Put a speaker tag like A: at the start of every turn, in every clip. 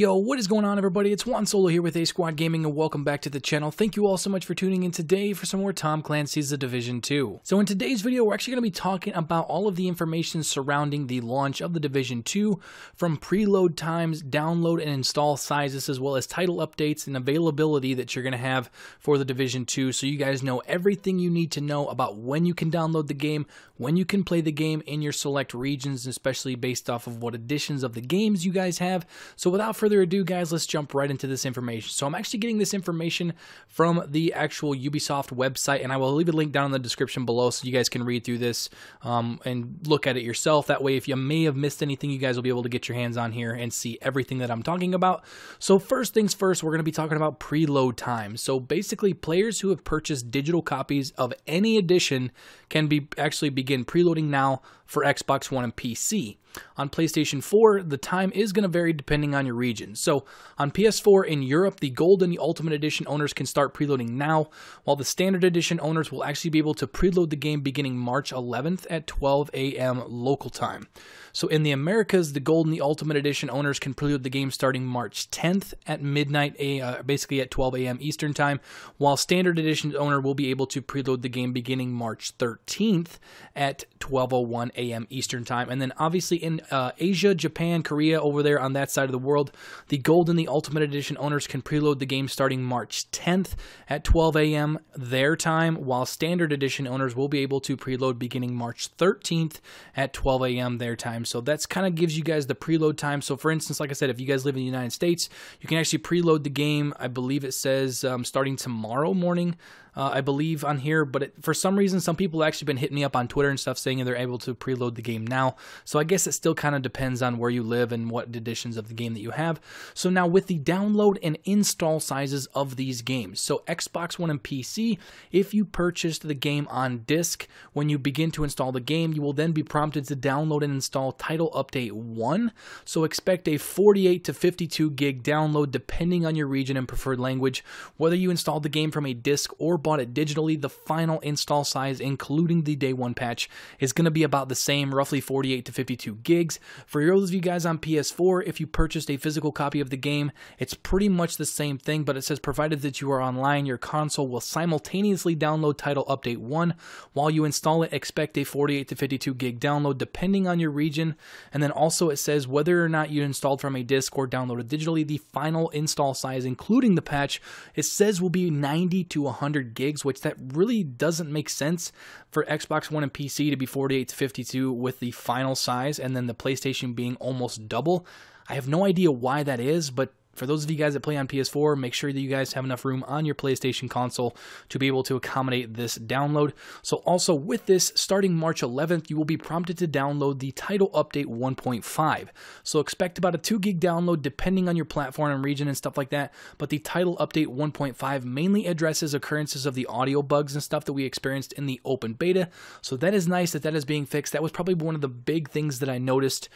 A: Yo, what is going on, everybody? It's Juan Solo here with A Squad Gaming, and welcome back to the channel. Thank you all so much for tuning in today for some more Tom Clancy's The Division 2. So in today's video, we're actually going to be talking about all of the information surrounding the launch of The Division 2, from preload times, download and install sizes, as well as title updates and availability that you're going to have for The Division 2, so you guys know everything you need to know about when you can download the game, when you can play the game in your select regions, especially based off of what editions of the games you guys have. So without further ado, guys, let's jump right into this information. So I'm actually getting this information from the actual Ubisoft website, and I will leave a link down in the description below so you guys can read through this and look at it yourself. That way, if you may have missed anything, you guys will be able to get your hands on here and see everything that I'm talking about. So first things first, we're going to be talking about preload time. So basically, players who have purchased digital copies of any edition can actually begin preloading now for Xbox One and PC. On PlayStation 4, the time is going to vary depending on your region. So on PS4 in Europe, the Gold and the Ultimate Edition owners can start preloading now, while the Standard Edition owners will actually be able to preload the game beginning March 11th at 12 a.m. local time. So in the Americas, the Gold and the Ultimate Edition owners can preload the game starting March 10th at midnight, basically at 12 a.m. Eastern time, while Standard Edition owner will be able to preload the game beginning March 13th at 12:01 a.m. Eastern time. And then obviously in Asia, Japan, Korea, over there on that side of the world, the Gold and the Ultimate Edition owners can preload the game starting March 10th at 12 a.m. their time, while Standard Edition owners will be able to preload beginning March 13th at 12 a.m. their time. So that's kind of gives you guys the preload time. So for instance, like I said, if you guys live in the United States, you can actually preload the game. I believe it says starting tomorrow morning, I believe on here, but for some reason, some people have actually been hitting me up on Twitter and stuff saying they're able to preload the game now. So I guess it still kind of depends on where you live and what editions of the game that you have. So now with the download and install sizes of these games, so Xbox One and PC, if you purchased the game on disc, when you begin to install the game, you will then be prompted to download and install Title Update 1. So expect a 48 to 52 gig download depending on your region and preferred language. Whether you installed the game from a disc or bought it digitally, the final install size, including the day one patch, is going to be about the same, roughly 48 to 52 gigs. For those of you guys on PS4, if you purchased a physical copy of the game, it's pretty much the same thing, but it says provided that you are online, your console will simultaneously download Title Update 1. While you install it, expect a 48 to 52 gig download depending on your region. And then also it says whether or not you installed from a disc or downloaded digitally, the final install size, including the patch, it says will be 90 to 100 gigs, which that really doesn't make sense for Xbox One and PC to be 48 to 52 with the final size, and then the PlayStation being almost double. I have no idea why that is, but for those of you guys that play on PS4, make sure that you guys have enough room on your PlayStation console to be able to accommodate this download. So also with this, starting March 11th, you will be prompted to download the Title Update 1.5. So expect about a 2 gig download depending on your platform and region and stuff like that. But the Title Update 1.5 mainly addresses occurrences of the audio bugs and stuff that we experienced in the open beta. So that is nice that that is being fixed. That was probably one of the big things that I noticed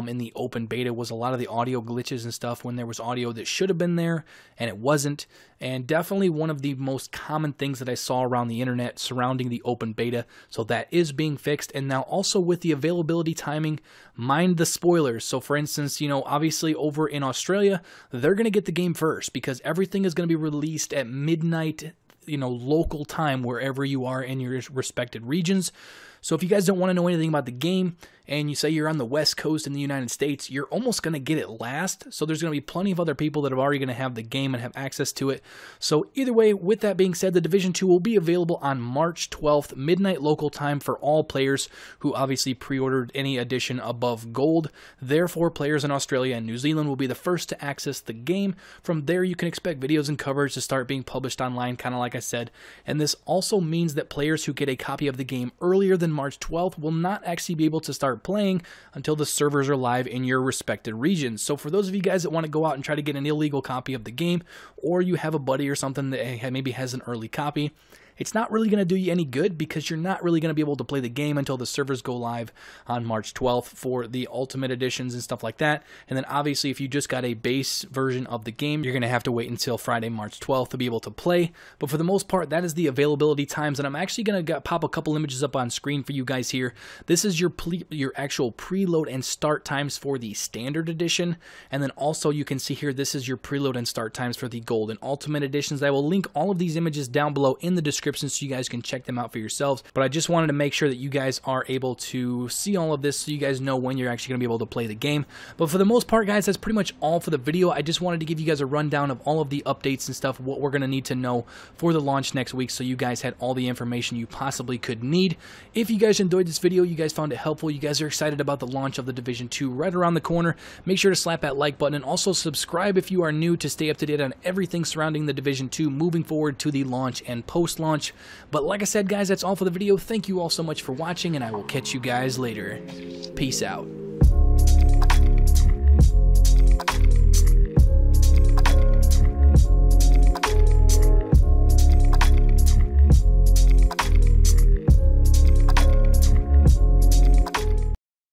A: in the open beta, was a lot of the audio glitches and stuff when there was audio that should have been there and it wasn't. And definitely one of the most common things that I saw around the internet surrounding the open beta. So that is being fixed. And now also with the availability timing, mind the spoilers. So for instance, you know, obviously over in Australia, they're going to get the game first because everything is going to be released at midnight, you know, local time wherever you are in your respected regions. So if you guys don't want to know anything about the game and you say you're on the West Coast in the United States, you're almost going to get it last. So there's going to be plenty of other people that are already going to have the game and have access to it. So either way, with that being said, The Division 2 will be available on March 12th, midnight local time, for all players who obviously pre-ordered any edition above Gold. Therefore, players in Australia and New Zealand will be the first to access the game. From there, you can expect videos and coverage to start being published online, kind of like I said. And this also means that players who get a copy of the game earlier than March 12th will not actually be able to start playing until the servers are live in your respected regions. So for those of you guys that want to go out and try to get an illegal copy of the game, or you have a buddy or something that maybe has an early copy, it's not really going to do you any good because you're not really going to be able to play the game until the servers go live on March 12th for the Ultimate Editions and stuff like that. And then obviously if you just got a base version of the game, you're going to have to wait until Friday, March 12th to be able to play. But for the most part, that is the availability times, and I'm actually going to pop a couple images up on screen for you guys here. This is your actual preload and start times for the Standard Edition, and then also you can see here, this is your preload and start times for the Gold and Ultimate Editions. I will link all of these images down below in the description so you guys can check them out for yourselves, but I just wanted to make sure that you guys are able to see all of this so you guys know when you're actually going to be able to play the game. But for the most part, guys, that's pretty much all for the video. I just wanted to give you guys a rundown of all of the updates and stuff, what we're going to need to know for the launch next week, so you guys had all the information you possibly could need. If you guys enjoyed this video, you guys found it helpful, you guys are excited about the launch of the Division 2 right around the corner, make sure to slap that like button and also subscribe if you are new to stay up to date on everything surrounding the Division 2 moving forward to the launch and post-launch. But like I said, guys, that's all for the video. Thank you all so much for watching, and I will catch you guys later. Peace out.